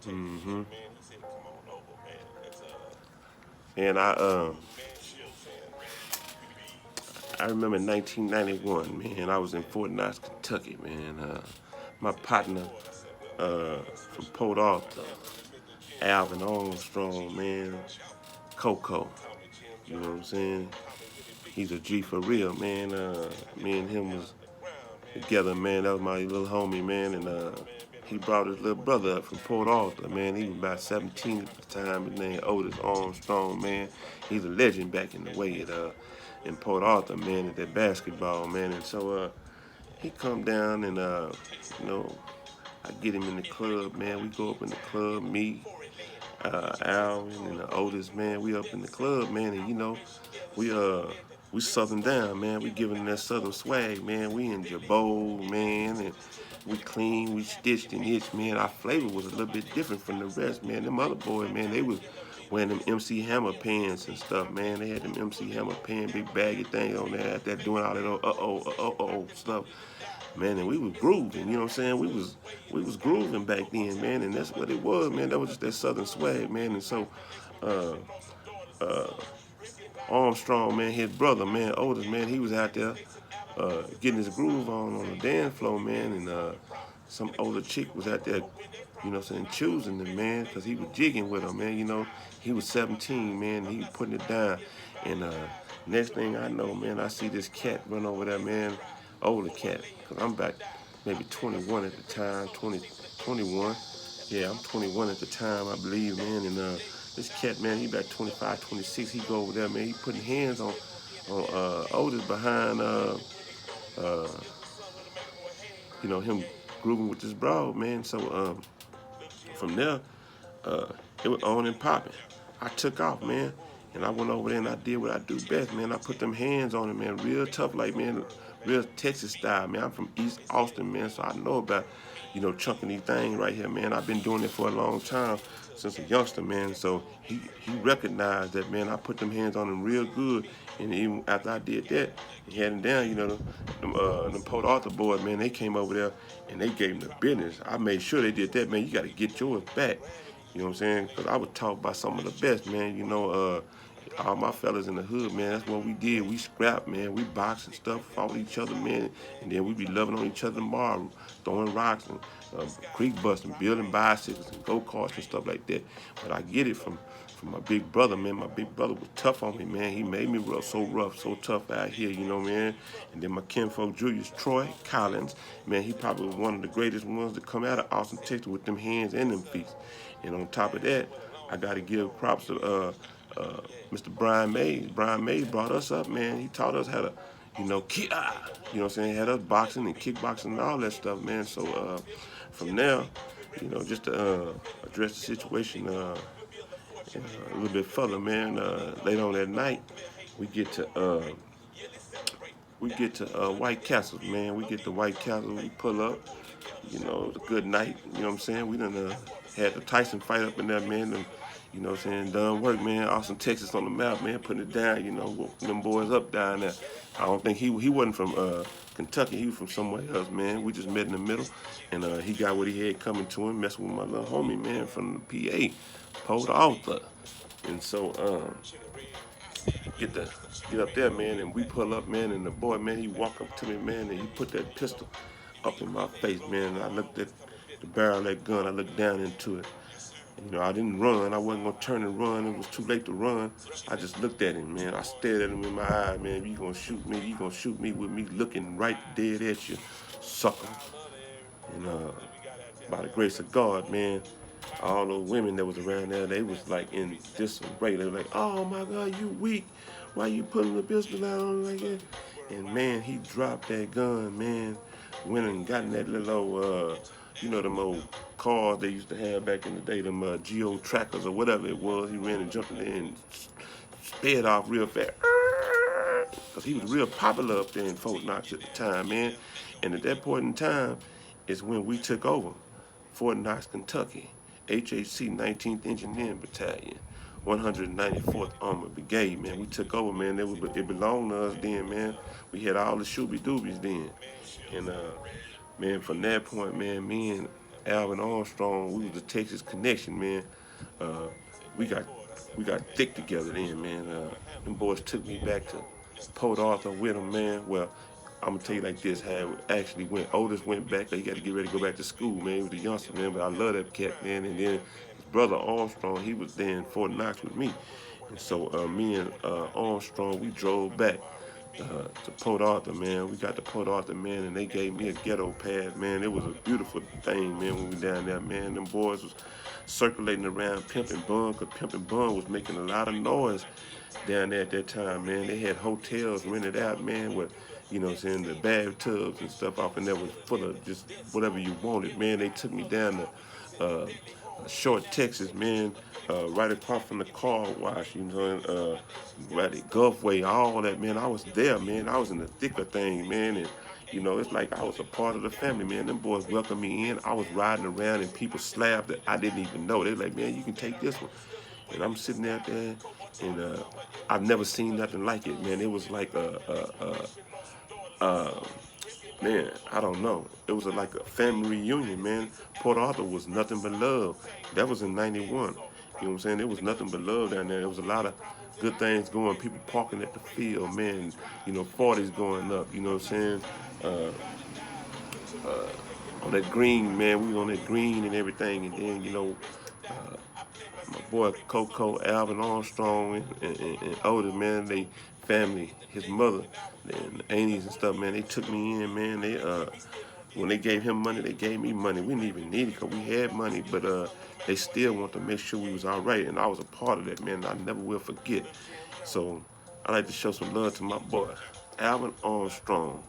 Mm-hmm. And I remember 1991, man. I was in Fort Knox, Kentucky, man. My partner from Port Arthur, Alvin Armstrong, man. Coco, you know what I'm saying? He's a G for real, man. Me and him was together, man. That was my little homie, man. And he brought his little brother up from Port Arthur, man. He was about 17 at the time. His name Otis Armstrong, man. He's a legend back in the way at in Port Arthur, man, at that basketball, man. And so he come down and you know, I get him in the club, man. We go up in the club, me, Alvin and the Otis, man. We up in the club, man, and you know, we we southern down, man. We giving that southern swag, man. We in Jabot, man, and we clean, we stitched and itched, man. Our flavor was a little bit different from the rest, man. Them other boys, man, they was wearing them MC Hammer pants and stuff, man. They had them MC Hammer pants, big baggy things on there, out there doing all that stuff, man. And we was grooving, you know what I'm saying? We was grooving back then, man, and that's what it was, man. That was just that southern swag, man. And so, uh, uh, Armstrong, man, his brother, man, Otis, man, he was out there getting his groove on the dance floor, man, and some older chick was out there, you know what I'm saying, choosing him, man, because he was jigging with her, man, you know. He was 17, man, and he was putting it down. And next thing I know, man, I see this cat run over there, man, older cat, because I'm about maybe 21 at the time, 20, 21. Yeah, I'm 21 at the time, I believe, man, and this cat, man, he about 25, 26. He go over there, man. He putting hands on Otis behind, uh, you know, him grooving with this broad, man. So from there, uh, it was on and popping. I took off, man, and I went over there and I did what I do best, man. I put them hands on him, man, real tough, like, man, real Texas style, man. I'm from East Austin, man, so I know about, you know, chunking these things right here, man. I've been doing it for a long time since a youngster, man. So he recognized that, man. I put them hands on him real good, and even after I did that, he had him down, you know, them Port Arthur boys, man. They came over there and they gave him the business. I made sure they did that, man. You got to get yours back. You know what I'm saying? Because I was taught by some of the best, man. You know, all my fellas in the hood, man, that's what we did. We scrapped, man. We boxed and stuff, fought each other, man. And then we be loving on each other tomorrow, throwing rocks and creek busting, building bicycles and go-karts and stuff like that. But I get it from my big brother, man. My big brother was tough on me, man. He made me rough, so tough out here, you know, man. And then my kinfolk, Julius Troy Collins, man, he probably was one of the greatest ones to come out of Austin, Texas with them hands and them feet. And on top of that, I got to give props to Mr. Brian Mays. Brian Mays brought us up, man. He taught us how to, you know, kick, you know what I'm saying, had us boxing and kickboxing and all that stuff, man. So from there, you know, just to address the situation a little bit further, man. Later on that night, we get to White Castle, man. We get to White Castle, we pull up. You know, it was a good night. You know what I'm saying? We done had the Tyson fight up in there, man. And, you know what I'm saying? Done work, man. Austin, Texas on the map, man. Putting it down, you know, them boys up down there. I don't think he wasn't from Kentucky. He was from somewhere else, man. We just met in the middle. And he got what he had coming to him, messing with my little homie, man, from the PA, Port Arthur. And so, get the get up there, man, and we pull up, man, and the boy, man, he walk up to me, man, and he put that pistol up in my face, man. And I looked at the barrel of that gun. I looked down into it. And, you know, I didn't run. I wasn't gonna turn and run. It was too late to run. I just looked at him, man. I stared at him in my eye, man. You gonna shoot me? You gonna shoot me with me looking right dead at you, sucker? And by the grace of God, man, all those women that was around there, they was like in disarray. They were like, "Oh my God, you weak. Why you putting the pistol out on like that?" And man, he dropped that gun, man. Went and got in that little old, you know, them old cars they used to have back in the day, them Geo trackers or whatever it was. He ran and jumped in there and sped off real fast. Because he was real popular up there in Fort Knox at the time, man. And at that point in time is when we took over Fort Knox, Kentucky, HHC 19th Engineering Battalion, 194th Armored Brigade, man. We took over, man. It belonged to us then, man. We had all the shooby doobies then. And, man, from that point, man, me and Alvin Armstrong, we was the Texas connection, man. Uh, we got we got thick together then, man. Them boys took me back to Port Arthur with them, man. Well, I'm gonna tell you like this: how it actually went. Otis went back. He got to get ready to go back to school, man. He was the youngster, man. But I love that cat, man. And then his brother Armstrong, he was there in Fort Knox with me. And so me and Armstrong, we drove back to Port Arthur, man. We got to Port Arthur, man, and they gave me a ghetto pass, man. It was a beautiful thing, man, when we down there, man. Them boys was circulating around Pimpin' Bun, because Pimpin' Bun was making a lot of noise down there at that time, man. They had hotels rented out, man, with, you know what I'm saying, the bathtubs and stuff off in there was full of just whatever you wanted, man. They took me down to Short, Texas, man, right across from the car wash, you know, right at Gulfway, all that, man. I was there, man. I was in the thick of things, man, and you know, it's like I was a part of the family, man. Them boys welcomed me in. I was riding around and people slapped that I didn't even know. They were like, man, you can take this one. And I'm sitting out there, and I've never seen nothing like it, man. It was like man, I don't know. It was like a family reunion, man. Port Arthur was nothing but love. That was in '91. You know what I'm saying? It was nothing but love down there. There was a lot of good things going. People parking at the field, man. You know, parties going up. You know what I'm saying? Uh, on that green, man. We was on that green and everything. And then, you know, my boy Coco, Alvin Armstrong, and Otis, man, they family, his mother, and the aunties and stuff, man, they took me in, man. They when they gave him money, they gave me money. We didn't even need it because we had money, but they still want to make sure we was all right, and I was a part of that, man. I never will forget. So I like to show some love to my boy, Alvin Armstrong,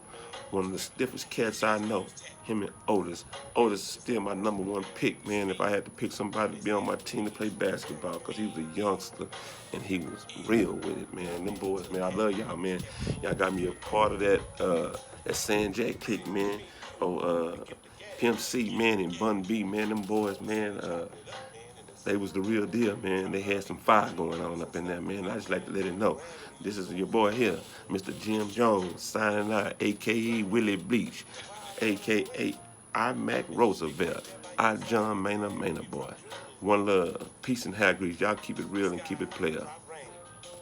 one of the stiffest cats I know. Him and Otis. Otis is still my number one pick, man. If I had to pick somebody to be on my team to play basketball, because he was a youngster and he was real with it, man. Them boys, man, I love y'all, man. Y'all got me a part of that San Jack clique, man. Oh, Pimp C, man, and Bun B, man. Them boys, man. They was the real deal, man. They had some fire going on up in there, man. I just like to let it know. This is your boy here, Mr. Jim Jones, signing out, a.k.a. Willie Bleach, a.k.a. I Mac Roosevelt, I John Maynard boy. One love, peace and hair grease. Y'all keep it real and keep it player.